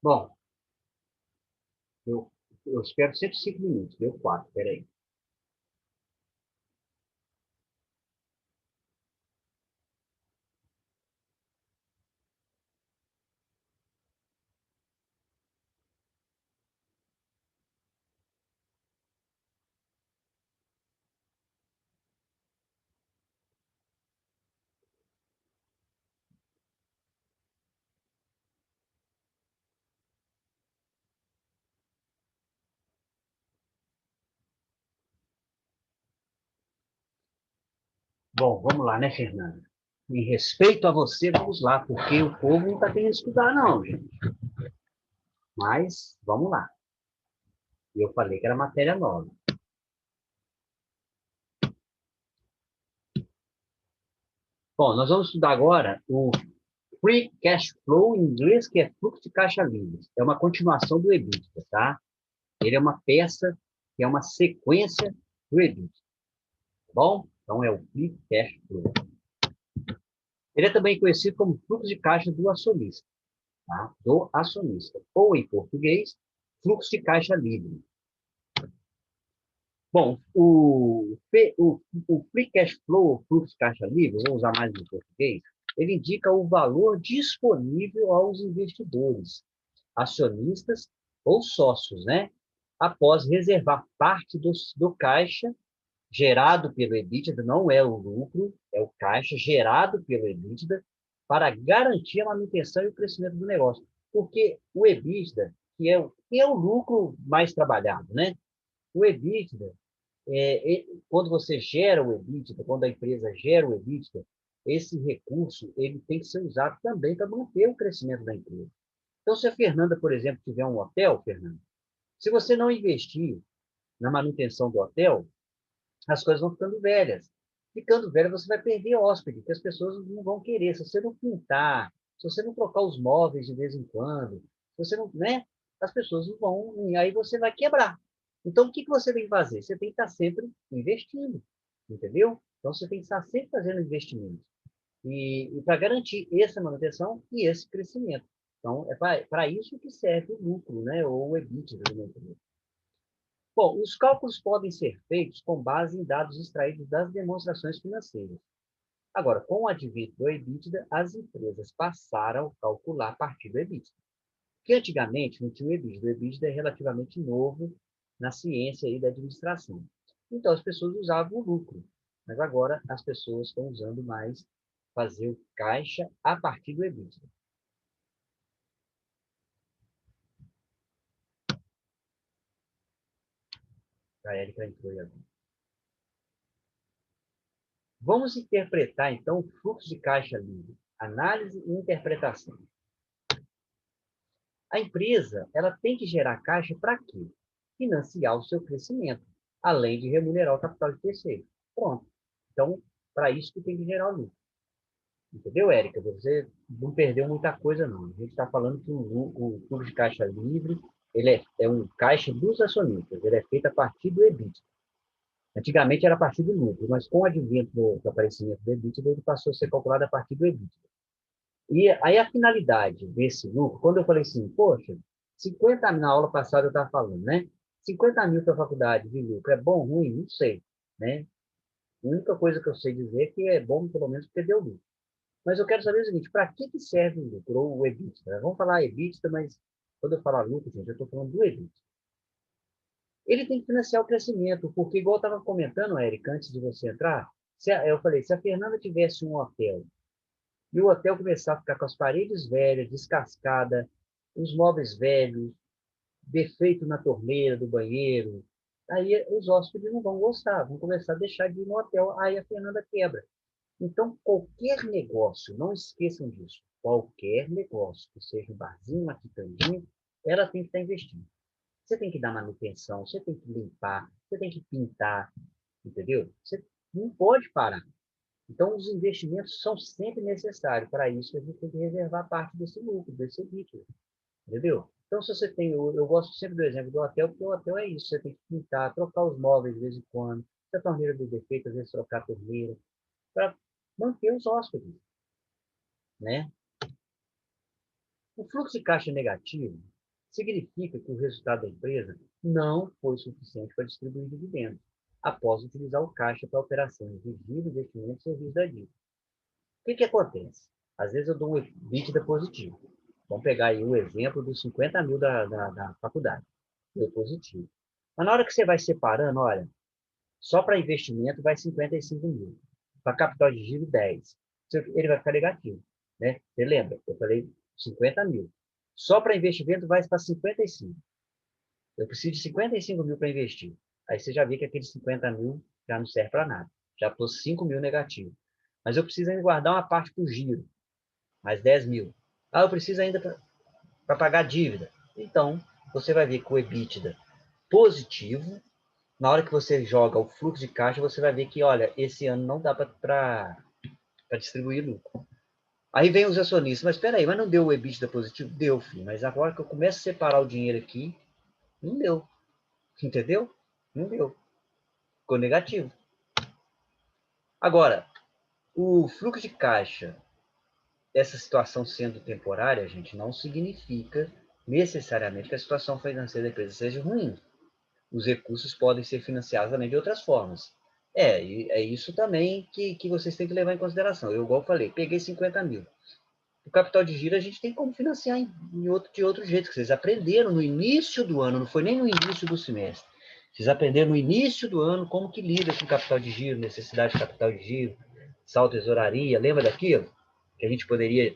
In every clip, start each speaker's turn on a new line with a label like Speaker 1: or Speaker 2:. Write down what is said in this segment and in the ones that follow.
Speaker 1: Bom, eu, eu espero sempre 5 minutos, deu 4, peraí. Bom, vamos lá, né, Fernanda? Em respeito a você, vamos lá, porque o povo não está querendo estudar, não, gente. Mas, vamos lá. Eu falei que era matéria nova. Bom, nós vamos estudar agora o Free Cash Flow, em inglês, que é fluxo de caixa livre. É uma continuação do EBITDA, tá? Ele é uma peça, que é uma sequência do EBITDA, tá bom? Então, é o Free Cash Flow. Ele é também conhecido como fluxo de caixa do acionista, tá? Do acionista. Ou, em português, fluxo de caixa livre. Bom, o Free Cash Flow, o fluxo de caixa livre, vou usar mais no português, ele indica o valor disponível aos investidores, acionistas ou sócios, né? Após reservar parte do caixa gerado pelo EBITDA, não é o lucro, é o caixa gerado pelo EBITDA, para garantir a manutenção e o crescimento do negócio. Porque o EBITDA, que é o lucro mais trabalhado, né? O EBITDA, quando você gera o EBITDA, quando a empresa gera o EBITDA, esse recurso ele tem que ser usado também para manter o crescimento da empresa. Então, se a Fernanda, por exemplo, tiver um hotel, Fernanda, se você não investir na manutenção do hotel, as coisas vão ficando velhas. Ficando velha, você vai perder hóspede, que as pessoas não vão querer. Se você não pintar, se você não trocar os móveis de vez em quando, se você não, né? As pessoas não vão, e aí você vai quebrar. Então, o que você tem que fazer? Você tem que estar sempre investindo, entendeu? Então, você tem que estar sempre fazendo investimentos. E para garantir essa manutenção e esse crescimento. Então, é para isso que serve o lucro, né? Ou o EBITDA da empresa. Bom, os cálculos podem ser feitos com base em dados extraídos das demonstrações financeiras. Agora, com o advento do EBITDA, as empresas passaram a calcular a partir do EBITDA. Que antigamente não tinha o EBITDA. O EBITDA é relativamente novo na ciência e da administração. Então, as pessoas usavam o lucro. Mas agora as pessoas estão usando mais fazer o caixa a partir do EBITDA. A Érica entrou aí agora. Vamos interpretar, então, o fluxo de caixa livre. Análise e interpretação. A empresa ela tem que gerar caixa para quê? Financiar o seu crescimento, além de remunerar o capital de terceiro. Pronto. Então, para isso que tem que gerar o lucro. Entendeu, Érica? Você não perdeu muita coisa, não. A gente está falando que o fluxo de caixa livre ele é um caixa dos acionistas. Ele é feito a partir do EBITDA. Antigamente era a partir do lucro, mas com o advento do aparecimento do EBITDA, ele passou a ser calculado a partir do EBITDA. E aí a finalidade desse lucro, quando eu falei assim, poxa, 50 mil, na aula passada eu estava falando, né? 50 mil para a faculdade de lucro é bom, ruim? Não sei, né? A única coisa que eu sei dizer é que é bom, pelo menos, porque deu lucro. Mas eu quero saber o seguinte, para que serve o lucro, ou o EBITDA? Vamos falar EBITDA, mas quando eu falar lucro, gente, eu estou falando do EBITDA. Ele tem que financiar o crescimento, porque igual eu estava comentando, Érica, antes de você entrar, eu falei, se a Fernanda tivesse um hotel e o hotel começar a ficar com as paredes velhas, descascada, os móveis velhos, defeito na torneira do banheiro, aí os hóspedes não vão gostar, vão começar a deixar de ir no hotel, aí a Fernanda quebra. Então, qualquer negócio, não esqueçam disso, qualquer negócio, que seja um barzinho, uma quitandinha, ela tem que estar investindo. Você tem que dar manutenção, você tem que limpar, você tem que pintar, entendeu? Você não pode parar. Então, os investimentos são sempre necessários. Para isso, a gente tem que reservar parte desse lucro, desse líquido. Entendeu? Então, se você tem, eu gosto sempre do exemplo do hotel, porque o hotel é isso. Você tem que pintar, trocar os móveis de vez em quando. Se a torneira de defeito, às vezes trocar a torneira, para manter os hóspedes, né? O fluxo de caixa negativo significa que o resultado da empresa não foi suficiente para distribuir dividendos, após utilizar o caixa para operações de giro, investimento e serviço da dívida. O que acontece? Às vezes eu dou um EBITDA positivo. Vamos pegar aí o exemplo dos 50 mil da faculdade. Deu positivo. Mas na hora que você vai separando, olha, só para investimento vai 55 mil. Para capital de giro, 10. Ele vai ficar negativo. Né? Você lembra? Eu falei 50 mil. Só para investimento vai para 55. Eu preciso de 55 mil para investir. Aí você já vê que aqueles 50 mil já não serve para nada. Já estou 5 mil negativo. Mas eu preciso ainda guardar uma parte para o giro. Mais 10 mil. Ah, eu preciso ainda para pagar dívida. Então, você vai ver que o EBITDA positivo, na hora que você joga o fluxo de caixa, você vai ver que, olha, esse ano não dá para distribuir lucro. Aí vem os acionistas, mas espera aí, mas não deu o EBITDA positivo? Deu, filho, mas agora que eu começo a separar o dinheiro aqui, não deu. Entendeu? Não deu. Ficou negativo. Agora, o fluxo de caixa, essa situação sendo temporária, gente, não significa necessariamente que a situação financeira da empresa seja ruim. Os recursos podem ser financiados também de outras formas. É isso também que vocês têm que levar em consideração. Eu, igual falei, peguei 50 mil. O capital de giro a gente tem como financiar de outro jeito, que vocês aprenderam no início do ano, não foi nem no início do semestre. Vocês aprenderam no início do ano como que lida com capital de giro, necessidade de capital de giro, saldo tesouraria, lembra daquilo? Que a gente poderia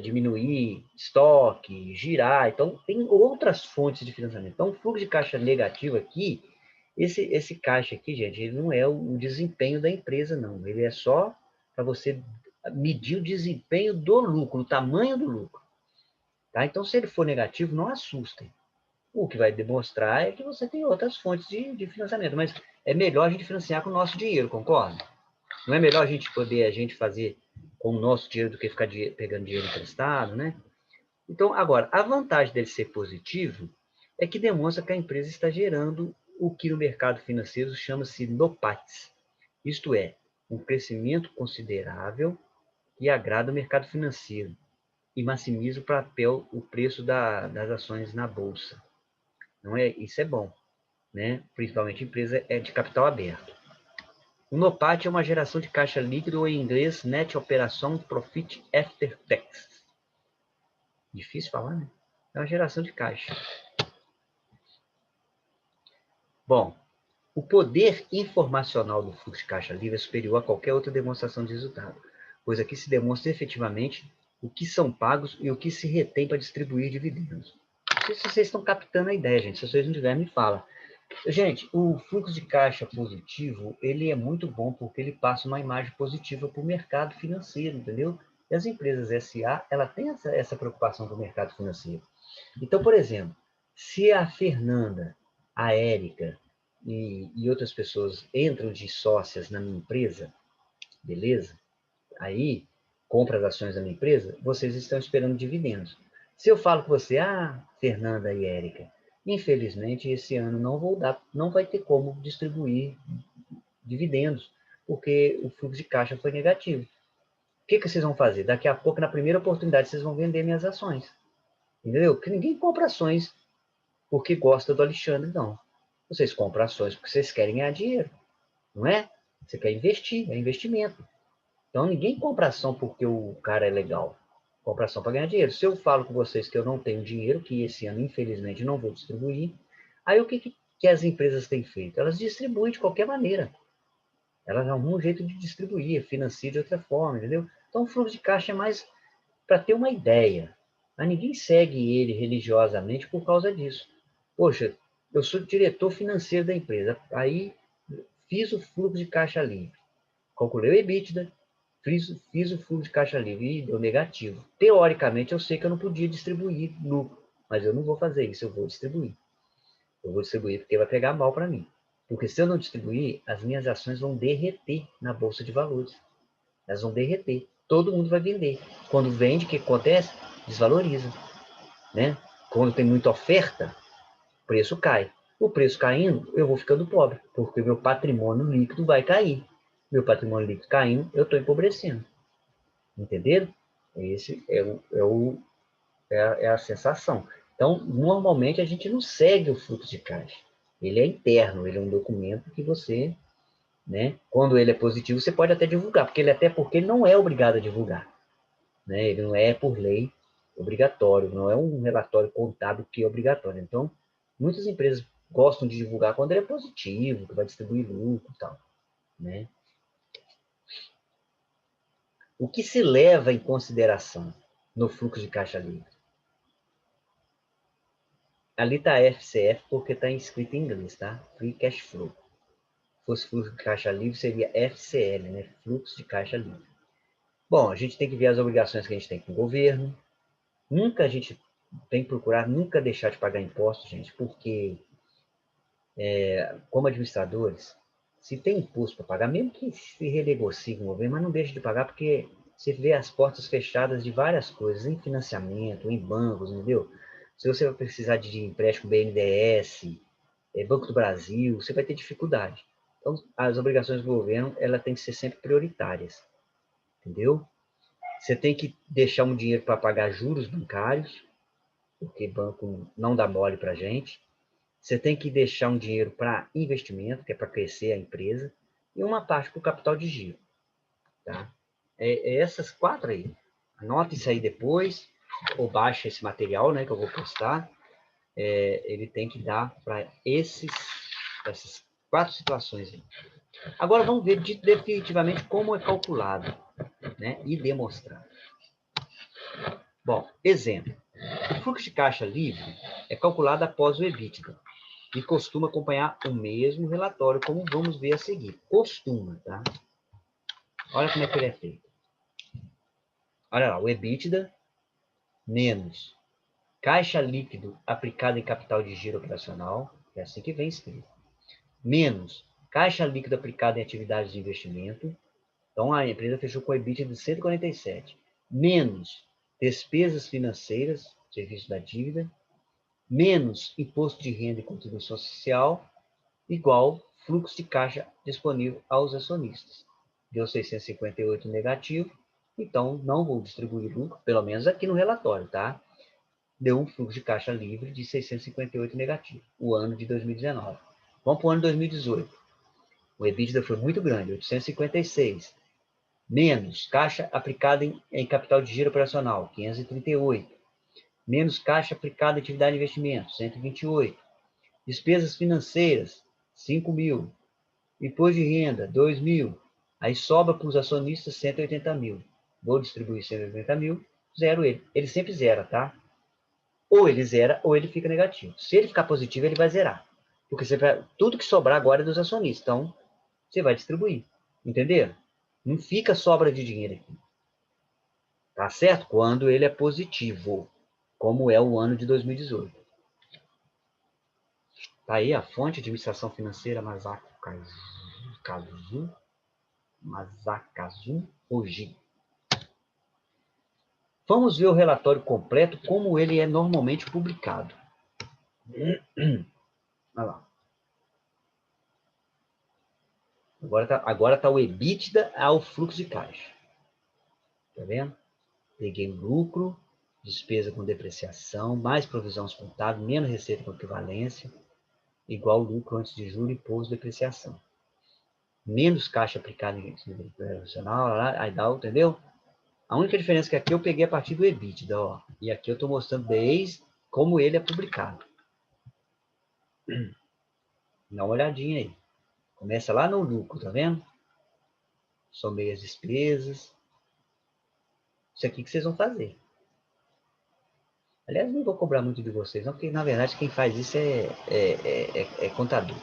Speaker 1: diminuir estoque, girar. Então, tem outras fontes de financiamento. Então, o fluxo de caixa negativo aqui, esse caixa aqui, gente, ele não é o desempenho da empresa, não. Ele é só para você medir o desempenho do lucro, o tamanho do lucro. Tá? Então, se ele for negativo, não assustem. O que vai demonstrar é que você tem outras fontes de financiamento, mas é melhor a gente financiar com o nosso dinheiro, concorda? Não é melhor a gente fazer com o nosso dinheiro do que ficar pegando dinheiro emprestado, né? Então, agora, a vantagem dele ser positivo é que demonstra que a empresa está gerando o que no mercado financeiro chama-se NOPATs. Isto é, um crescimento considerável que agrada o mercado financeiro e maximiza o preço das ações na bolsa. Não é? Isso é bom, né? Principalmente empresa de capital aberto. O NOPAT é uma geração de caixa líquido, ou em inglês, Net Operation Profit After Tax. Difícil falar, né? É uma geração de caixa. Bom, o poder informacional do fluxo de caixa livre é superior a qualquer outra demonstração de resultado, pois aqui se demonstra efetivamente o que são pagos e o que se retém para distribuir dividendos. Não sei se vocês estão captando a ideia, gente. Se vocês não tiverem, me fala. Gente, o fluxo de caixa positivo, ele é muito bom porque ele passa uma imagem positiva para o mercado financeiro, entendeu? E as empresas SA, ela tem essa preocupação com o mercado financeiro. Então, por exemplo, se a Fernanda, a Érica e outras pessoas entram de sócias na minha empresa, beleza? Aí, compra as ações da minha empresa, vocês estão esperando dividendos. Se eu falo com você, Fernanda e Érica, infelizmente esse ano não vai ter como distribuir dividendos, porque o fluxo de caixa foi negativo. O que vocês vão fazer? Daqui a pouco, na primeira oportunidade, vocês vão vender minhas ações. Entendeu? Porque ninguém compra ações porque gosta do Alexandre, não. Vocês compram ações porque vocês querem ganhar dinheiro, não é? Você quer investir, é investimento. Então, ninguém compra ação porque o cara é legal. Compra ação para ganhar dinheiro. Se eu falo com vocês que eu não tenho dinheiro, que esse ano, infelizmente, não vou distribuir, aí o que as empresas têm feito? Elas distribuem de qualquer maneira. Elas arrumam um jeito de distribuir, financiam de outra forma, entendeu? Então, o fluxo de caixa é mais para ter uma ideia. Mas ninguém segue ele religiosamente por causa disso. Poxa, eu sou diretor financeiro da empresa. Aí, fiz o fluxo de caixa livre. Calculei o EBITDA, fiz o fluxo de caixa livre e deu negativo. Teoricamente, eu sei que eu não podia distribuir lucro, mas eu não vou fazer isso, eu vou distribuir. Eu vou distribuir porque vai pegar mal para mim. Porque se eu não distribuir, as minhas ações vão derreter na Bolsa de Valores. Elas vão derreter. Todo mundo vai vender. Quando vende, o que acontece? Desvaloriza. Né? Quando tem muita oferta, o preço cai. O preço caindo, eu vou ficando pobre, porque o meu patrimônio líquido vai cair. Meu patrimônio líquido caindo, eu estou empobrecendo. Entenderam? Esse é o É a sensação. Então, normalmente a gente não segue o fluxo de caixa. Ele é interno, ele é um documento que você, né, quando ele é positivo, você pode até divulgar, até porque ele não é obrigado a divulgar, né? Ele não é por lei obrigatório, não é um relatório contábil que é obrigatório. Então, muitas empresas gostam de divulgar quando ele é positivo, que vai distribuir lucro e tal, né? O que se leva em consideração no fluxo de caixa livre? Ali está FCF porque está escrito em inglês, tá? Free Cash Flow. Se fosse fluxo de caixa livre, seria FCL, né? Fluxo de caixa livre. Bom, a gente tem que ver as obrigações que a gente tem com o governo. A gente tem que procurar nunca deixar de pagar impostos, gente, porque, como administradores, se tem imposto para pagar, mesmo que se renegocie com o governo, mas não deixe de pagar, porque você vê as portas fechadas de várias coisas, em financiamento, em bancos, entendeu? Se você vai precisar de empréstimo BNDES, Banco do Brasil, você vai ter dificuldade. Então, as obrigações do governo, ela tem que ser sempre prioritárias, entendeu? Você tem que deixar um dinheiro para pagar juros bancários, porque banco não dá mole para a gente. Você tem que deixar um dinheiro para investimento, que é para crescer a empresa, e uma parte para o capital de giro. Tá? Essas 4 aí. Anote isso aí depois, ou baixa esse material, né, que eu vou postar. Ele tem que dar para essas 4 situações aí. Agora vamos ver definitivamente como é calculado, né, e demonstrado. Bom, exemplo. O fluxo de caixa livre é calculado após o EBITDA e costuma acompanhar o mesmo relatório, como vamos ver a seguir. Costuma, tá? Olha como é que ele é feito. Olha lá, o EBITDA menos caixa líquido aplicado em capital de giro operacional, é assim que vem escrito, menos caixa líquido aplicado em atividades de investimento. Então, a empresa fechou com EBITDA de 147, menos despesas financeiras, serviço da dívida, menos imposto de renda e contribuição social, igual fluxo de caixa disponível aos acionistas. Deu 658 negativo, então não vou distribuir lucro, pelo menos aqui no relatório, tá? Deu um fluxo de caixa livre de 658 negativo, o ano de 2019. Vamos para o ano de 2018. O EBITDA foi muito grande, 856, menos caixa aplicada em capital de giro operacional, 538, menos caixa aplicada em atividade de investimento, 128, despesas financeiras, 5 mil, imposto de renda, 2 mil, aí sobra para os acionistas 180 mil. Vou distribuir 180 mil, zero ele. Ele sempre zera, tá? Ou ele zera, ou ele fica negativo. Se ele ficar positivo, ele vai zerar. Porque tudo que sobrar agora é dos acionistas. Então, você vai distribuir. Entenderam? Não fica sobra de dinheiro aqui. Tá certo? Quando ele é positivo, como é o ano de 2018. Tá aí a fonte de administração financeira Masakazu Oji. Vamos ver o relatório completo, como ele é normalmente publicado. Olha lá. Agora tá o EBITDA ao fluxo de caixa. Tá vendo? Peguei o lucro, despesa com depreciação, mais provisão contábil, menos receita com equivalência, igual lucro antes de juros, imposto, depreciação. Menos caixa aplicada em operacional, aí dá, entendeu? A única diferença é que aqui eu peguei a partir do EBITDA, ó, e aqui eu estou mostrando desde como ele é publicado. Dá uma olhadinha aí. Começa lá no lucro, tá vendo? Somei as despesas. Isso aqui que vocês vão fazer. Aliás, não vou cobrar muito de vocês, não, porque na verdade quem faz isso é contador.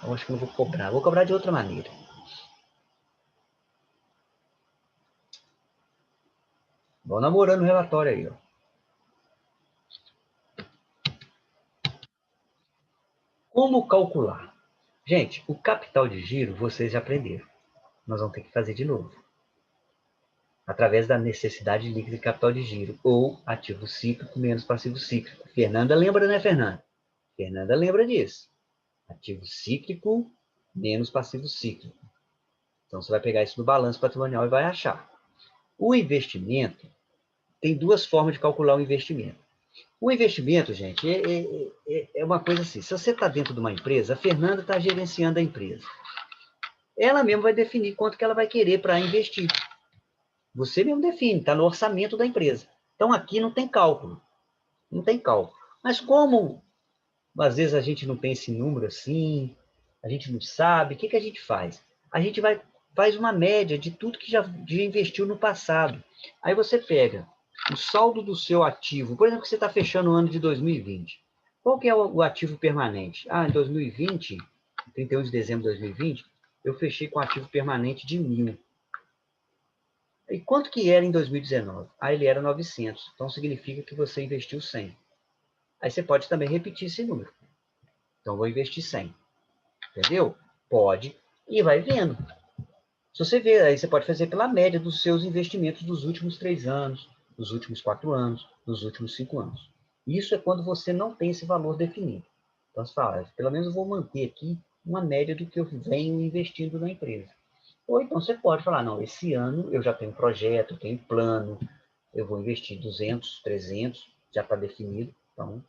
Speaker 1: Eu acho que não vou cobrar. Vou cobrar de outra maneira. Vou namorando o relatório aí, ó. Como calcular? Gente, o capital de giro vocês já aprenderam. Nós vamos ter que fazer de novo. Através da necessidade líquida de capital de giro, ou ativo cíclico menos passivo cíclico. Fernanda lembra, né, Fernanda? Fernanda lembra disso. Ativo cíclico menos passivo cíclico. Então, você vai pegar isso no balanço patrimonial e vai achar. O investimento tem duas formas de calcular o investimento. O investimento, gente, é uma coisa assim. Se você está dentro de uma empresa, a Fernanda está gerenciando a empresa. Ela mesma vai definir quanto que ela vai querer para investir. Você mesmo define, está no orçamento da empresa. Então, aqui não tem cálculo. Não tem cálculo. Mas como, às vezes, a gente não tem esse número assim, a gente não sabe, o que a gente faz? A gente faz uma média de tudo que já investiu no passado. Aí você pega o saldo do seu ativo. Por exemplo, que você está fechando o ano de 2020. Qual que é o ativo permanente? Em 2020, 31 de dezembro de 2020, eu fechei com ativo permanente de 1.000. E quanto que era em 2019? Ele era 900. Então, significa que você investiu 100. Aí você pode também repetir esse número. Então, vou investir 100. Entendeu? Pode. E vai vendo. Se você ver, aí você pode fazer pela média dos seus investimentos dos últimos 3 anos, dos últimos 4 anos, dos últimos 5 anos. Isso é quando você não tem esse valor definido. Então, você fala, pelo menos eu vou manter aqui uma média do que eu venho investindo na empresa. Ou então você pode falar, não, esse ano eu já tenho projeto, eu tenho plano, eu vou investir 200, 300, já está definido. Então,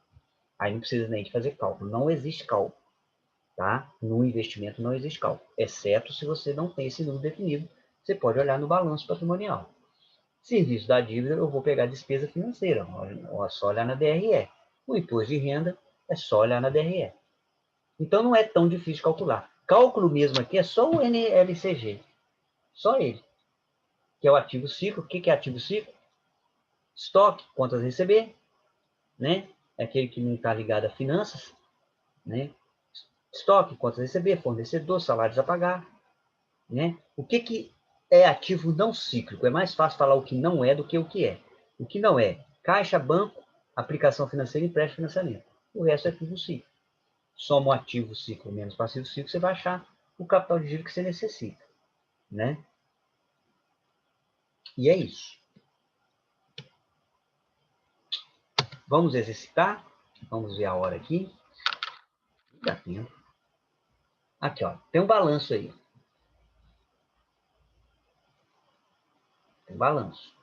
Speaker 1: aí não precisa nem de fazer cálculo. Não existe cálculo. Tá? No investimento não existe cálculo, exceto se você não tem esse número definido. Você pode olhar no balanço patrimonial. Serviço da dívida, eu vou pegar a despesa financeira, é só olhar na DRE. O imposto de renda é só olhar na DRE. Então não é tão difícil de calcular. Cálculo mesmo aqui é só o NLCG. Só ele. Que é o ativo ciclo. O que é ativo ciclo? Estoque, contas a receber, né? É aquele que não está ligado a finanças, né? Estoque, contas a receber, fornecedor, salários a pagar, né? O que é ativo não cíclico? É mais fácil falar o que não é do que o que é. O que não é? Caixa, banco, aplicação financeira e empréstimo financiamento. O resto é ativo cíclico. Soma o ativo ciclo menos passivo ciclo, você vai achar o capital de giro que você necessita, né? E é isso. Vamos exercitar? Vamos ver a hora aqui. Dá tempo. Aqui, ó. Tem um balanço aí. Tem um balanço.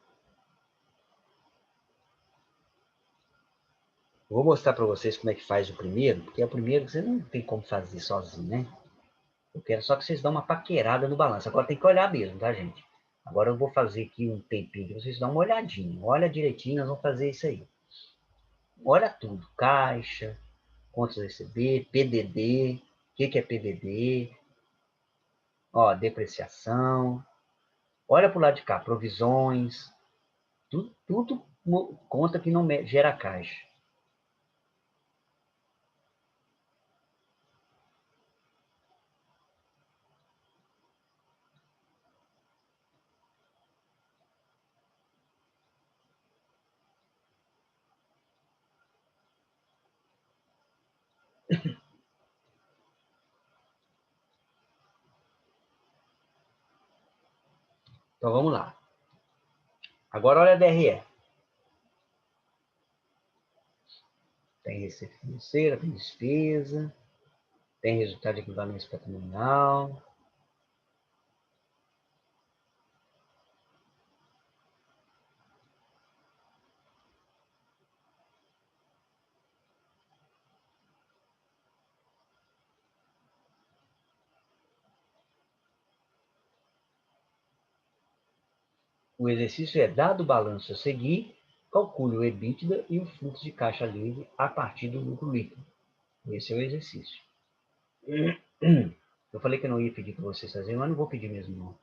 Speaker 1: Vou mostrar para vocês como é que faz o primeiro, porque é o primeiro que você não tem como fazer sozinho, né? Eu quero só que vocês dão uma paquerada no balanço. Agora tem que olhar mesmo, tá, gente? Agora eu vou fazer aqui um tempinho para vocês dão uma olhadinha. Olha direitinho, nós vamos fazer isso aí. Olha tudo. Caixa, contas a receber, PDD. O que é PDD? Ó, depreciação. Olha para o lado de cá, provisões. Tudo conta que não gera caixa. Então vamos lá. Agora olha a DRE. Tem receita financeira, tem despesa, tem resultado de equivalência patrimonial. O exercício é, dado o balanço a seguir, calcule o EBITDA e o fluxo de caixa livre a partir do lucro líquido. Esse é o exercício. Eu falei que eu não ia pedir para vocês fazerem, mas não vou pedir mesmo, não.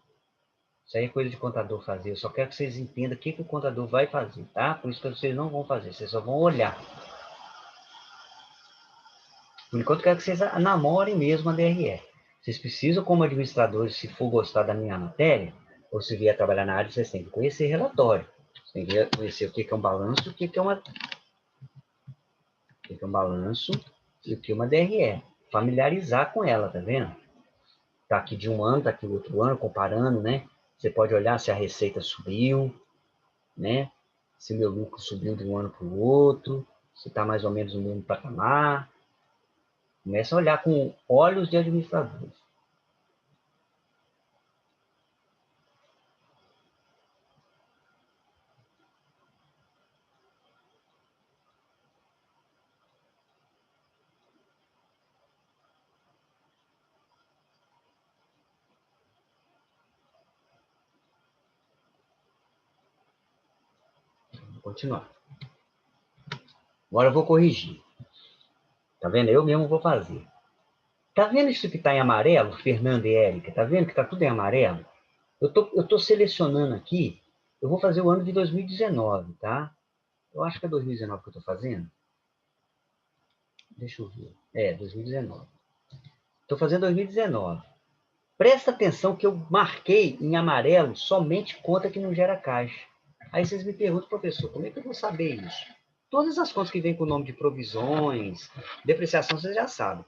Speaker 1: Isso aí é coisa de contador fazer. Eu só quero que vocês entendam o que o contador vai fazer, tá? Por isso que vocês não vão fazer, vocês só vão olhar. Por enquanto, eu quero que vocês namorem mesmo a DRE. Vocês precisam, como administradores, se for gostar da minha matéria, ou se vier trabalhar na área, vocês têm que conhecer relatório. Vocês têm que conhecer o que é um balanço, o que é um balanço e o que é uma DRE. Familiarizar com ela, tá vendo? Tá aqui de um ano, tá aqui do outro ano, comparando, né? Você pode olhar se a receita subiu, né? Se o meu lucro subiu de um ano para o outro, se está mais ou menos no mesmo patamar. Começa a olhar com olhos de administradores. continuar. Agora eu vou corrigir. Tá vendo? Eu mesmo vou fazer. Tá vendo isso que está em amarelo, Fernanda e Érica? Tá vendo que está tudo em amarelo? Eu tô selecionando aqui, eu vou fazer o ano de 2019, tá? Eu acho que é 2019 que eu estou fazendo. Deixa eu ver. 2019. Estou fazendo 2019. Presta atenção que eu marquei em amarelo somente conta que não gera caixa. Aí vocês me perguntam, professor, como é que eu vou saber isso? Todas as contas que vêm com o nome de provisões, depreciação, vocês já sabem.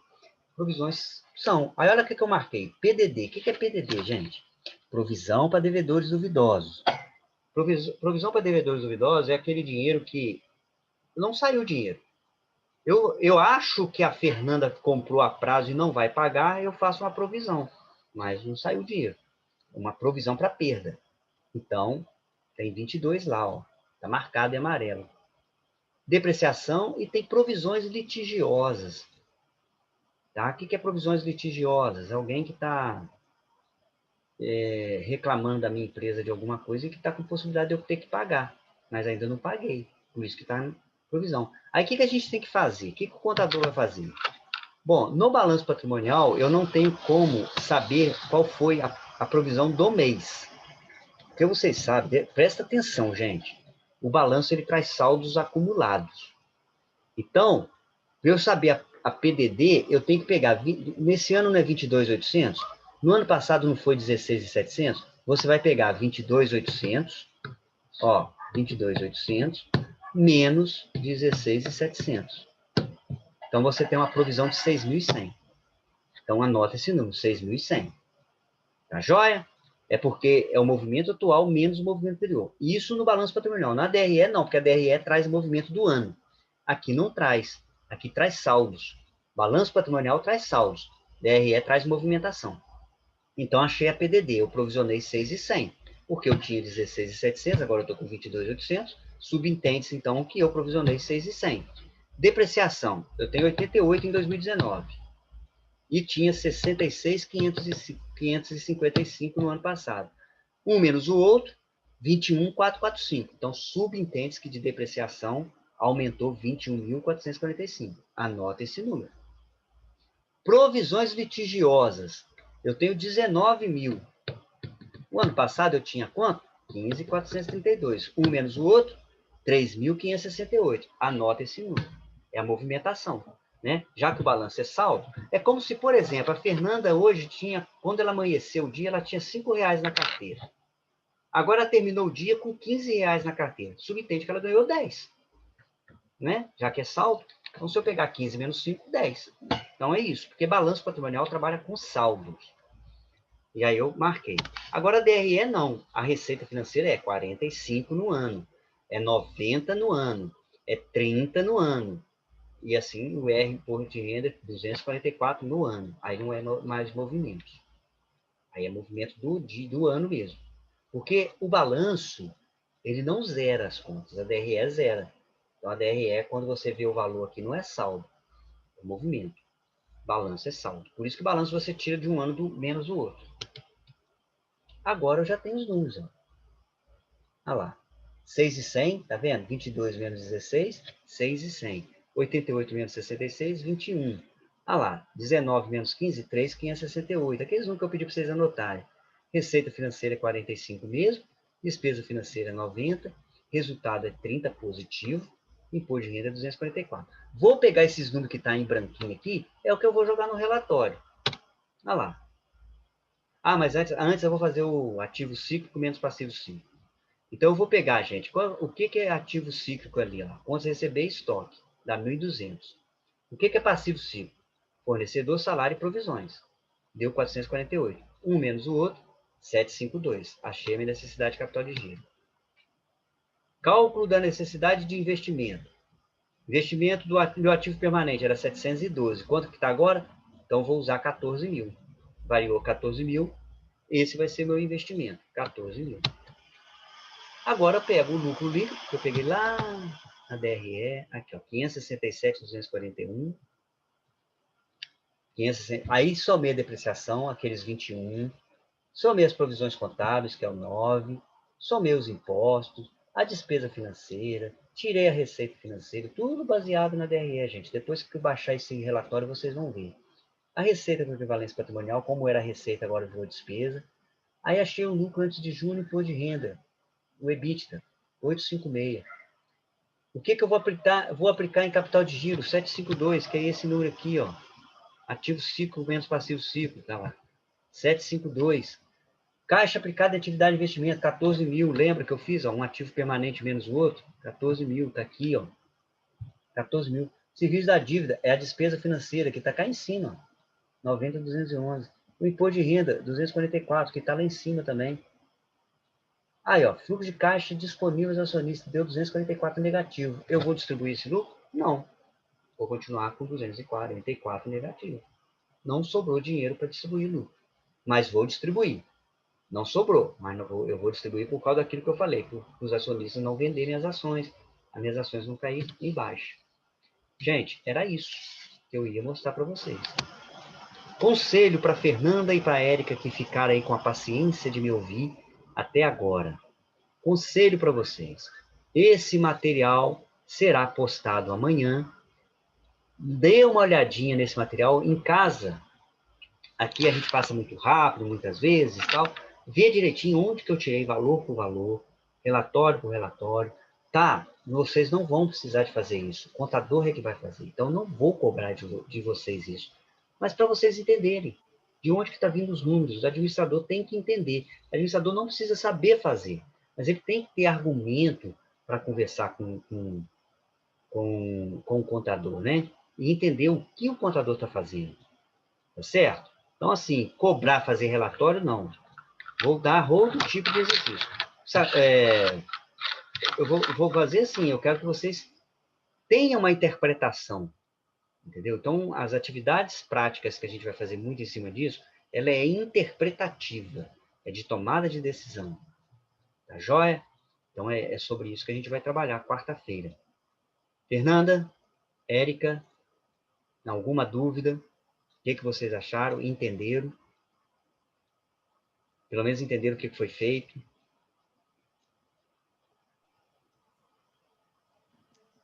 Speaker 1: Provisões são. Aí olha o que eu marquei. PDD. O que é PDD, gente? Provisão para devedores duvidosos. Provisão para devedores duvidosos é aquele dinheiro que não saiu dinheiro. Eu acho que a Fernanda comprou a prazo e não vai pagar, eu faço uma provisão. Mas não saiu dinheiro. Uma provisão para perda. Então, tem 22 lá, ó. Está marcado em amarelo. Depreciação e tem provisões litigiosas. Tá? O que é provisões litigiosas? Alguém que está reclamando da minha empresa de alguma coisa e que está com possibilidade de eu ter que pagar. Mas ainda não paguei. Por isso que está em provisão. Aí o que a gente tem que fazer? O que o contador vai fazer? Bom, no balanço patrimonial, eu não tenho como saber qual foi a provisão do mês. Porque vocês sabem, presta atenção, gente. O balanço ele traz saldos acumulados. Então, para eu saber a PDD, eu tenho que pegar, nesse ano não é 22.800? No ano passado não foi 16.700? Você vai pegar 22.800, ó, 22.800 menos 16.700. Então, você tem uma provisão de 6.100. Então, anota esse número, 6.100. Tá joia? É porque é o movimento atual menos o movimento anterior. Isso no balanço patrimonial. Na DRE, não, porque a DRE traz o movimento do ano. Aqui não traz. Aqui traz saldos. Balanço patrimonial traz saldos. DRE traz movimentação. Então, achei a PDD. Eu provisionei 6.100. Porque eu tinha 16.700, agora eu estou com 22.800. Subentende-se, então, que eu provisionei 6.100. Depreciação. Eu tenho 88 em 2019. E tinha 66.555 no ano passado. Um menos o outro, 21.445. Então, subentende-se que de depreciação aumentou 21.445. Anota esse número. Provisões litigiosas. Eu tenho 19 mil. O ano passado eu tinha quanto? 15.432. Um menos o outro, 3.568. Anota esse número. É a movimentação. Né? Já que o balanço é saldo, é como se, por exemplo, a Fernanda hoje tinha, quando ela amanheceu o dia, ela tinha R$5 na carteira. Agora ela terminou o dia com R$15 na carteira. Subentende que ela ganhou 10. Né? Já que é saldo, então se eu pegar 15 menos 5, 10. Então é isso, porque balanço patrimonial trabalha com saldos. E aí eu marquei. Agora a DRE não. A receita financeira é 45 no ano, é 90 no ano, é 30 no ano. E assim, o R imposto de renda, 244 no ano. Aí não é mais movimento. Aí é movimento do ano mesmo. Porque o balanço, ele não zera as contas. A DRE zera. Então, a DRE, quando você vê o valor aqui, não é saldo. É movimento. Balanço é saldo. Por isso que o balanço você tira de um ano menos o outro. Agora eu já tenho os números. Ó. Olha lá. 6.100, tá vendo? 22 menos 16, 6.100. 88 menos 66, 21. Ah lá, 19 menos 15, 3.568. Aqueles números que eu pedi para vocês anotarem. Receita financeira é 45 mesmo, despesa financeira é 90, resultado é 30 positivo, imposto de renda é 244. Vou pegar esses números que estão em branquinho aqui, é o que eu vou jogar no relatório. Olha lá. Ah, mas antes eu vou fazer o ativo cíclico menos passivo cíclico. Então, eu vou pegar, gente, o que é ativo cíclico ali? Ó? Contas receber e estoque, dá 1.200. O que é passivo cíclico? Fornecedor, salário e provisões. Deu 448. Um menos o outro, 752. Achei a minha necessidade de capital de giro. Cálculo da necessidade de investimento. Investimento do ativo permanente era 712. Quanto que está agora? Então, vou usar 14 mil. Variou 14 mil. Esse vai ser meu investimento, 14 mil. Agora eu pego o lucro líquido, que eu peguei lá na DRE, aqui, ó, 567.241. 560, aí somei a depreciação, aqueles 21. Somei as provisões contábeis, que é o 9. Somei os impostos. a despesa financeira, tirei a receita financeira, tudo baseado na DRE, gente. Depois que eu baixar esse relatório, vocês vão ver. A receita com equivalência patrimonial, como era a receita, agora virou despesa. Aí achei o lucro antes de junho, imposto de renda, o EBITDA, 856. O que eu vou aplicar? Vou aplicar em capital de giro, 752, que é esse número aqui, ó. Ativo ciclo menos passivo ciclo, tá lá. 752. Caixa aplicada em atividade de investimento, 14 mil. Lembra que eu fiz, ó, um ativo permanente menos o outro? 14 mil, tá aqui, ó. 14 mil. Serviço da dívida é a despesa financeira, que tá cá em cima, ó. 90.211. O imposto de renda, 244, que tá lá em cima também. Aí, ó, fluxo de caixa disponível aos acionistas, deu 244 negativo. Eu vou distribuir esse lucro? Não. Vou continuar com 244 negativo. Não sobrou dinheiro para distribuir lucro, mas vou distribuir. Não sobrou, mas eu vou distribuir por causa daquilo que eu falei, para os acionistas não venderem as ações, as minhas ações não caírem embaixo. Gente, era isso que eu ia mostrar para vocês. Conselho para Fernanda e para Érica que ficaram aí com a paciência de me ouvir até agora. Conselho para vocês. Esse material será postado amanhã. Dê uma olhadinha nesse material em casa. Aqui a gente passa muito rápido, muitas vezes, tal. Vê direitinho onde que eu tirei valor por valor, relatório por relatório. Tá, vocês não vão precisar de fazer isso. O contador é que vai fazer. Então, não vou cobrar de vocês isso. Mas para vocês entenderem de onde que está vindo os números. O administrador tem que entender. O administrador não precisa saber fazer, mas ele tem que ter argumento para conversar com o contador, né? E entender o que o contador está fazendo. Tá certo? Então, assim, cobrar fazer relatório, não. Vou dar outro tipo de exercício. Eu vou fazer assim, eu quero que vocês tenham uma interpretação, entendeu? Então, as atividades práticas que a gente vai fazer muito em cima disso, ela é interpretativa, é de tomada de decisão. Tá joia? Então, é sobre isso que a gente vai trabalhar quarta-feira. Fernanda, Érica, alguma dúvida? O que vocês acharam? Entenderam? Pelo menos entenderam o que foi feito?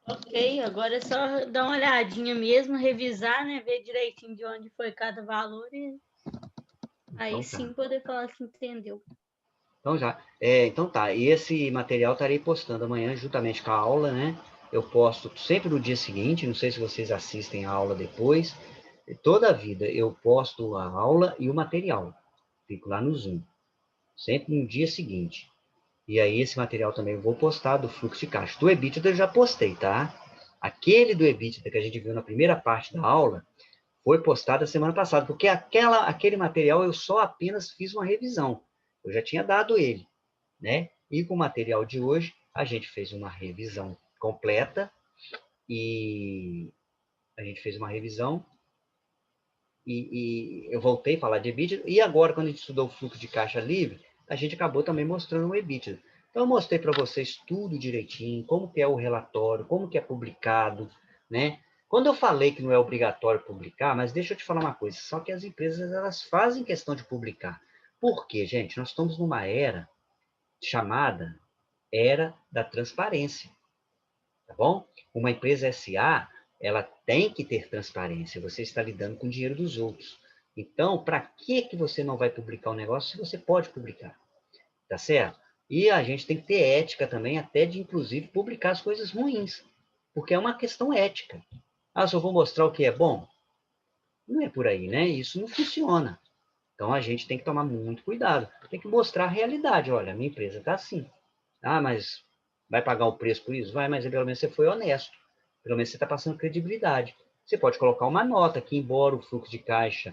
Speaker 2: Ok, agora é só dar uma olhadinha mesmo, revisar, né? Ver direitinho de onde foi cada valor e aí
Speaker 1: Então,
Speaker 2: sim
Speaker 1: tá.
Speaker 2: poder falar que entendeu.
Speaker 1: Então já. Então tá. E esse material estarei postando amanhã, juntamente com a aula, né? Eu posto sempre no dia seguinte, não sei se vocês assistem a aula depois. Toda a vida eu posto a aula e o material. Fico lá no Zoom. Sempre no dia seguinte. E aí esse material também eu vou postar do fluxo de caixa. Do EBITDA eu já postei, tá? Aquele do EBITDA que a gente viu na primeira parte da aula foi postado a semana passada, porque aquele material eu só apenas fiz uma revisão. Eu já tinha dado ele, né? E com o material de hoje, a gente fez uma revisão completa e a gente fez uma revisão e eu voltei a falar de EBITDA, e agora, quando a gente estudou o fluxo de caixa livre, a gente acabou também mostrando o EBITDA. Então, eu mostrei para vocês tudo direitinho, como que é o relatório, como que é publicado, né? Quando eu falei que não é obrigatório publicar, mas deixa eu te falar uma coisa, só que as empresas, elas fazem questão de publicar. Por quê, gente? Nós estamos numa era chamada Era da Transparência, tá bom? Uma empresa SA, ela tem que ter transparência. Você está lidando com o dinheiro dos outros. Então, para que você não vai publicar um negócio se você pode publicar? Tá certo? E a gente tem que ter ética também, até de, inclusive, publicar as coisas ruins. Porque é uma questão ética. Ah, só vou mostrar o que é bom? Não é por aí, né? Isso não funciona. Então, a gente tem que tomar muito cuidado. Tem que mostrar a realidade. Olha, a minha empresa está assim. Ah, mas vai pagar o preço por isso? Vai, mas pelo menos você foi honesto. Pelo menos você está passando credibilidade. Você pode colocar uma nota que, embora o fluxo de caixa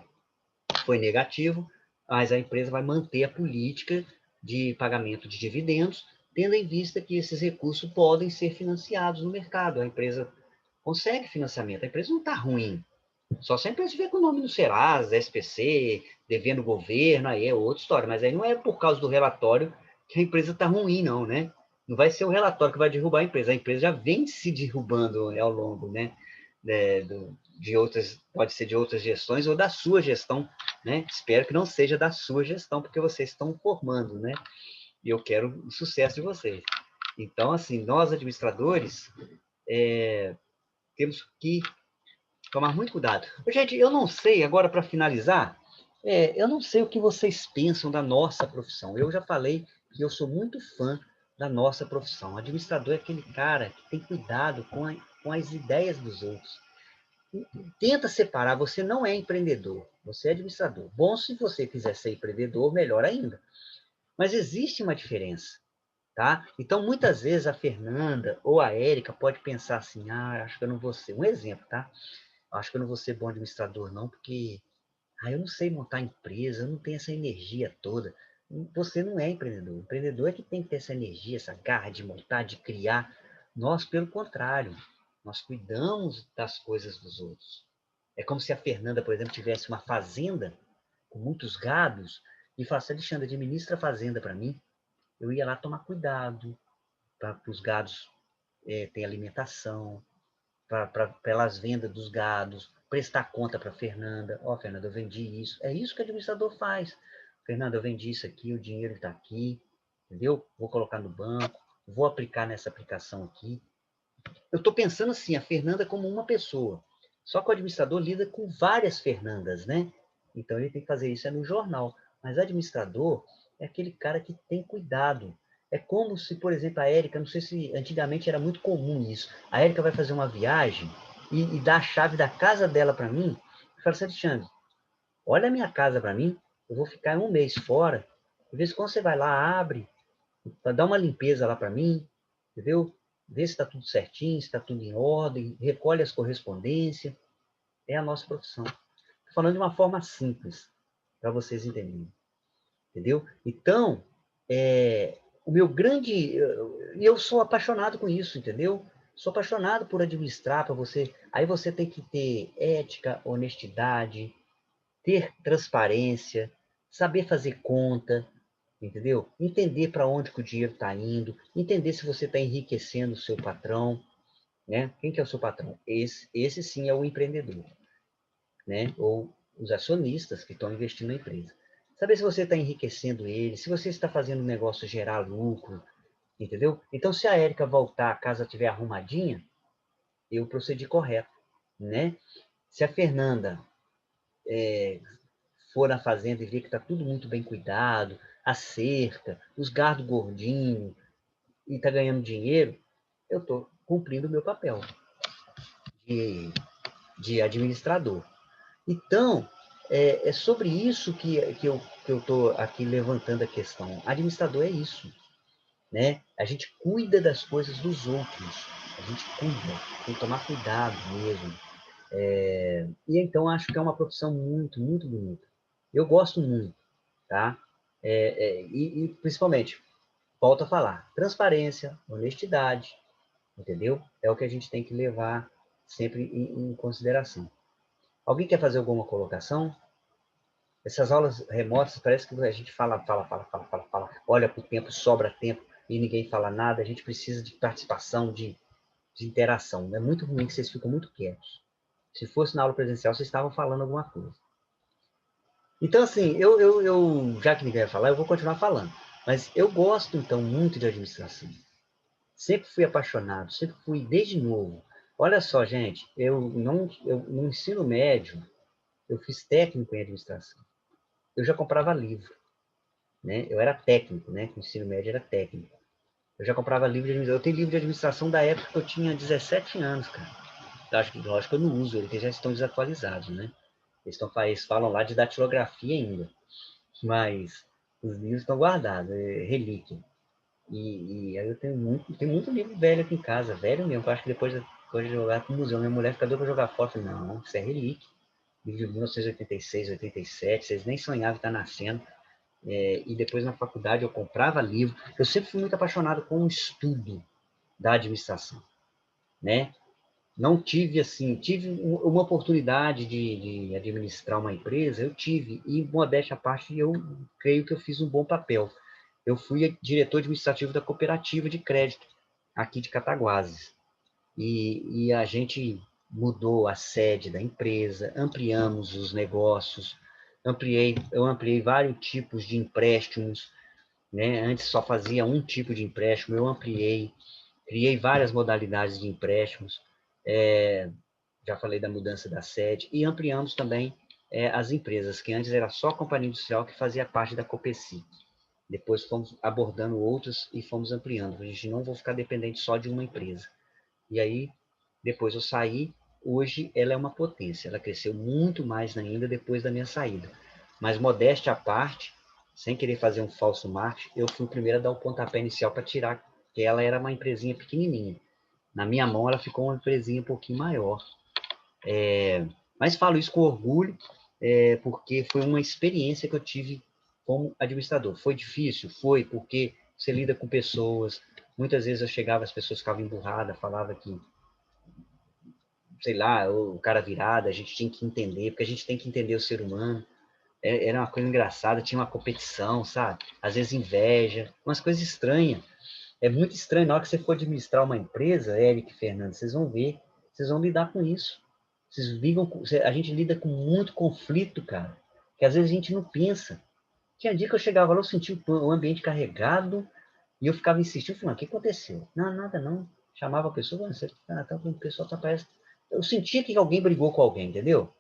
Speaker 1: foi negativo, mas a empresa vai manter a política de pagamento de dividendos, tendo em vista que esses recursos podem ser financiados no mercado. A empresa consegue financiamento, a empresa não está ruim. Só se a empresa estiver com o nome do Serasa, SPC, devendo o governo, aí é outra história. Mas aí não é por causa do relatório que a empresa está ruim, não, né? Não vai ser o relatório que vai derrubar a empresa já vem se derrubando ao longo, né? De outras, pode ser de outras gestões ou da sua gestão, né? Espero que não seja da sua gestão, porque vocês estão formando, né? E eu quero o sucesso de vocês. Então, assim, nós administradores temos que tomar muito cuidado. Gente, eu não sei, agora para finalizar, eu não sei o que vocês pensam da nossa profissão. Eu já falei que eu sou muito fã da nossa profissão. O administrador é aquele cara que tem cuidado com as ideias dos outros. Tenta separar, você não é empreendedor, você é administrador. Bom, se você quiser ser empreendedor, melhor ainda. Mas existe uma diferença. Tá? Então, muitas vezes, a Fernanda ou a Érica pode pensar assim, acho que eu não vou ser. Um exemplo, tá? Acho que eu não vou ser bom administrador, não, porque eu não sei montar empresa, eu não tenho essa energia toda. Você não é empreendedor. O empreendedor é que tem que ter essa energia, essa garra de montar, de criar. Nós, pelo contrário, nós cuidamos das coisas dos outros. É como se a Fernanda, por exemplo, tivesse uma fazenda com muitos gados e falasse, Alexandre, administra a fazenda para mim. Eu ia lá tomar cuidado para os gados terem alimentação, pelas vendas dos gados, prestar conta para a Fernanda. Fernanda, eu vendi isso. É isso que o administrador faz. Fernanda, eu vendi isso aqui, o dinheiro está aqui, entendeu? Vou colocar no banco, vou aplicar nessa aplicação aqui. Eu estou pensando assim, a Fernanda como uma pessoa. Só que o administrador lida com várias Fernandas, né? Então ele tem que fazer isso no jornal. Mas o administrador é aquele cara que tem cuidado. É como se, por exemplo, a Érica, não sei se antigamente era muito comum isso. A Érica vai fazer uma viagem e dá a chave da casa dela para mim e fala assim, Alexandre, olha a minha casa para mim, eu vou ficar um mês fora. De vez em quando você vai lá, abre, dá uma limpeza lá para mim, entendeu? Vê se está tudo certinho, se está tudo em ordem, recolhe as correspondências. É a nossa profissão. Estou falando de uma forma simples, para vocês entenderem. Entendeu? Então, o meu grande... E eu sou apaixonado com isso, entendeu? Sou apaixonado por administrar para você. Aí você tem que ter ética, honestidade, ter transparência, saber fazer conta, entendeu? Entender para onde que o dinheiro está indo, entender se você está enriquecendo o seu patrão, né? Quem que é o seu patrão? Esse sim é o empreendedor, né? Ou os acionistas que estão investindo na empresa. Saber se você está enriquecendo ele, se você está fazendo o negócio gerar lucro, entendeu? Então, se a Érica voltar, a casa estiver arrumadinha, eu procedi correto, né? Se a Fernanda for na fazenda e ver que está tudo muito bem cuidado, a cerca, os gados gordinhos, e está ganhando dinheiro, eu estou cumprindo o meu papel de administrador. Então, é sobre isso que eu estou aqui levantando a questão. Administrador é isso, né? A gente cuida das coisas dos outros, a gente cuida, tem que tomar cuidado mesmo. E então acho que é uma profissão muito, muito bonita. Eu gosto muito, tá? E principalmente, volto a falar, transparência, honestidade, entendeu? É o que a gente tem que levar sempre em consideração. Alguém quer fazer alguma colocação? Essas aulas remotas, parece que a gente fala, olha para o tempo, sobra tempo e ninguém fala nada. A gente precisa de participação, de interação. É muito ruim que vocês ficam muito quietos. Se fosse na aula presencial, vocês estavam falando alguma coisa. Então, assim, já que ninguém vai falar, eu vou continuar falando. Mas eu gosto, então, muito de administração. Sempre fui apaixonado, sempre fui desde novo. Olha só, gente, no ensino médio, eu fiz técnico em administração. Eu já comprava livro, né? Eu era técnico, né? O ensino médio era técnico. Eu já comprava livro de administração. Eu tenho livro de administração da época que eu tinha 17 anos, cara. Lógico que eu não uso, eles já estão desatualizados, né? Eles falam lá de datilografia ainda, mas os livros estão guardados, é relíquia. E aí eu tenho muito livro velho aqui em casa, velho mesmo. Eu acho que depois de jogar pro museu, minha mulher fica doida pra jogar fora. Eu falei, não, isso é relíquia. Livro de 1986, 87, vocês nem sonhavam estar nascendo. E depois na faculdade eu comprava livro. Eu sempre fui muito apaixonado com o estudo da administração, né? Não tive, assim, tive uma oportunidade de administrar uma empresa, eu tive, e modéstia à parte, eu creio que eu fiz um bom papel. Eu fui diretor administrativo da cooperativa de crédito, aqui de Cataguases. E a gente mudou a sede da empresa, ampliamos os negócios, eu ampliei vários tipos de empréstimos, né? Antes só fazia um tipo de empréstimo, eu ampliei, criei várias modalidades de empréstimos, já falei da mudança da sede, e ampliamos também as empresas, que antes era só a companhia industrial que fazia parte da Copeci. Depois fomos abordando outras e fomos ampliando. A gente não vai ficar dependente só de uma empresa. E aí, depois eu saí, hoje ela é uma potência. Ela cresceu muito mais ainda depois da minha saída. Mas modéstia à parte, sem querer fazer um falso marketing, eu fui o primeiro a dar o pontapé inicial para tirar, que ela era uma empresinha pequenininha. Na minha mão, ela ficou uma empresinha um pouquinho maior. Mas falo isso com orgulho, porque foi uma experiência que eu tive como administrador. Foi difícil? Foi, porque você lida com pessoas. Muitas vezes eu chegava, as pessoas ficavam emburradas, falava que, sei lá, o cara virada, a gente tinha que entender, porque a gente tem que entender o ser humano. Era uma coisa engraçada, tinha uma competição, sabe? Às vezes inveja, umas coisas estranhas. É muito estranho. Na hora que você for administrar uma empresa, Eric e Fernando, vocês vão ver, vocês vão lidar com isso. Vocês ligam, a gente lida com muito conflito, cara, que às vezes a gente não pensa. Tinha dia que eu chegava lá, eu sentia o ambiente carregado e eu ficava insistindo, falando, o que aconteceu? Não, nada não. Chamava a pessoa, o pessoal tá parece... Eu sentia que alguém brigou com alguém, entendeu?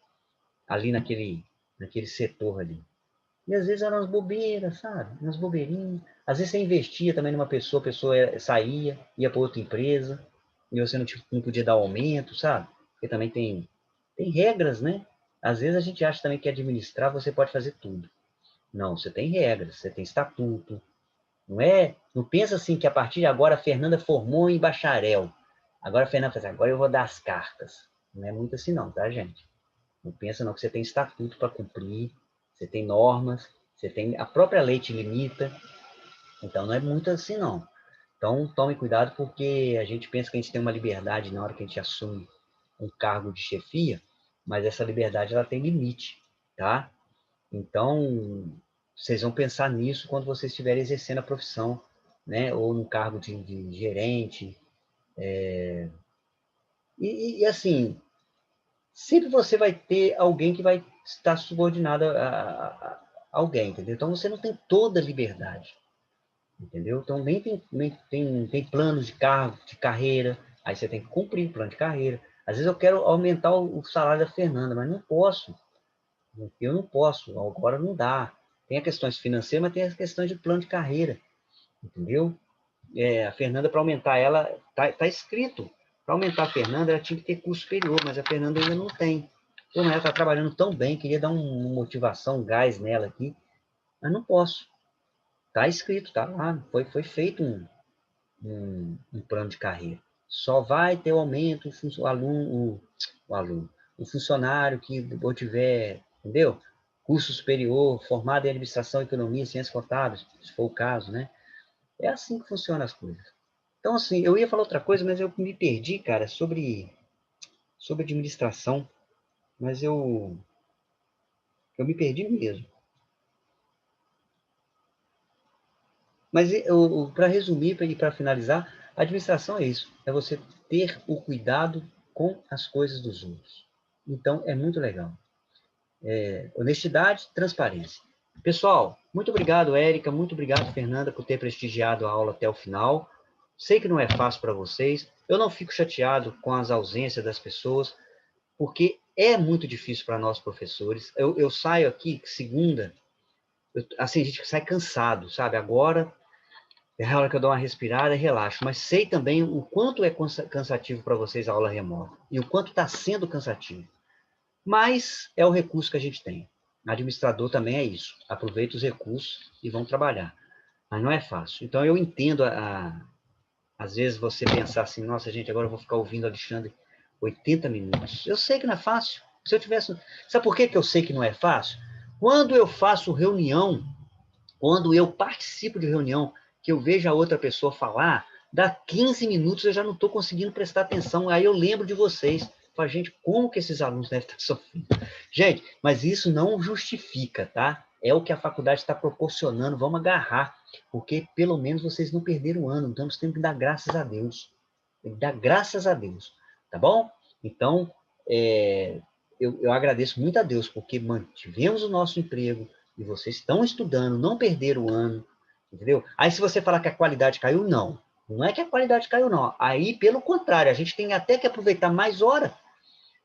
Speaker 1: Ali naquele setor ali. E às vezes eram umas bobeiras, sabe? Umas bobeirinhas. Às vezes você investia também numa pessoa, a pessoa saía, ia para outra empresa, e você não podia dar aumento, sabe? Porque também tem regras, né? Às vezes a gente acha também que administrar você pode fazer tudo. Não, você tem regras, você tem estatuto. Não pensa assim que a partir de agora a Fernanda formou em bacharel. Agora a Fernanda faz, agora eu vou dar as cartas. Não é muito assim não, tá, gente? Não pensa não que você tem estatuto para cumprir, você tem normas, você tem a própria lei te limita, então não é muito assim não. Então tome cuidado porque a gente pensa que a gente tem uma liberdade na hora que a gente assume um cargo de chefia, mas essa liberdade ela tem limite, tá? Então vocês vão pensar nisso quando vocês estiverem exercendo a profissão, né? Ou no cargo de gerente. E assim, sempre você vai ter alguém que vai estar subordinado a alguém, entendeu? Então você não tem toda a liberdade, entendeu? Então nem tem planos de cargo, de carreira, aí você tem que cumprir o plano de carreira. Às vezes eu quero aumentar o salário da Fernanda, mas não posso. Eu não posso, agora não dá. Tem as questões financeiras, mas tem as questões de plano de carreira, entendeu? A Fernanda, para aumentar ela, tá escrito. Para aumentar a Fernanda, ela tinha que ter curso superior, mas a Fernanda ainda não tem. Pô, mas ela está trabalhando tão bem, queria dar uma motivação, um gás nela aqui, mas não posso. Está escrito, tá lá, foi feito um plano de carreira. Só vai ter o aumento o funcionário que tiver, entendeu? Curso superior, formado em administração, economia, ciências contábeis, se for o caso, né? É assim que funcionam as coisas. Então, assim, eu ia falar outra coisa, mas eu me perdi, cara, sobre administração, mas eu me perdi mesmo. Mas para resumir e para finalizar, a administração é isso, é você ter o cuidado com as coisas dos outros. Então, é muito legal. Honestidade, transparência. Pessoal, muito obrigado, Érica, muito obrigado, Fernanda, por ter prestigiado a aula até o final. Sei que não é fácil para vocês, eu não fico chateado com as ausências das pessoas, porque é muito difícil para nós professores. Eu saio aqui, segunda, assim, a gente sai cansado, sabe? Agora é a hora que eu dou uma respirada e relaxo, mas sei também o quanto é cansativo para vocês a aula remota e o quanto está sendo cansativo. Mas é o recurso que a gente tem. Administrador também é isso. Aproveita os recursos e vão trabalhar. Mas não é fácil. Então eu entendo às vezes você pensar assim, nossa, gente, agora eu vou ficar ouvindo Alexandre 80 minutos. Eu sei que não é fácil. Se eu tivesse. Sabe por que eu sei que não é fácil? Quando eu faço reunião, quando eu participo de reunião, que eu vejo a outra pessoa falar, dá 15 minutos eu já não estou conseguindo prestar atenção. Aí eu lembro de vocês. Fala, gente, como que esses alunos devem estar sofrendo? Gente, mas isso não justifica, tá? É o que a faculdade está proporcionando. Vamos agarrar, porque pelo menos vocês não perderam o ano. Então, nós temos que dar graças a Deus. Tem que dar graças a Deus, tá bom? Então, eu agradeço muito a Deus, porque mantivemos o nosso emprego, e vocês estão estudando, não perderam o ano, Entendeu? Aí se você falar que a qualidade caiu, não. Não é que a qualidade caiu, não. Aí, pelo contrário, a gente tem até que aproveitar mais hora.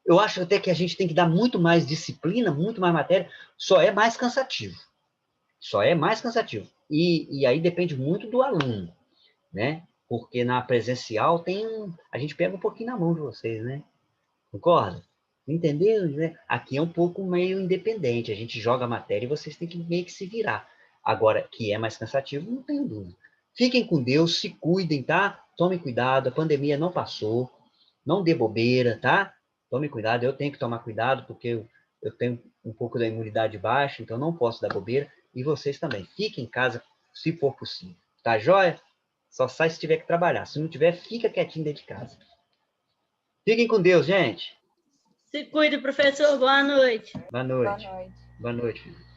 Speaker 1: Eu acho até que a gente tem que dar muito mais disciplina, muito mais matéria, só é mais cansativo. Só é mais cansativo. E aí depende muito do aluno, né? Porque na presencial a gente pega um pouquinho na mão de vocês, né? Concorda? Entendeu? Né? Aqui é um pouco meio independente. A gente joga a matéria e vocês têm que meio que se virar. Agora, que é mais cansativo, não tenho dúvida. Fiquem com Deus, se cuidem, tá? Tomem cuidado, a pandemia não passou. Não dê bobeira, tá? Tome cuidado, eu tenho que tomar cuidado, porque eu tenho um pouco da imunidade baixa, então não posso dar bobeira. E vocês também. Fiquem em casa, se for possível. Tá joia? Só sai se tiver que trabalhar. Se não tiver, fica quietinho dentro de casa. Fiquem com Deus, gente.
Speaker 2: Se cuida, professor. Boa noite.
Speaker 1: Boa
Speaker 3: Boa
Speaker 1: noite.
Speaker 3: noite.
Speaker 1: Boa noite.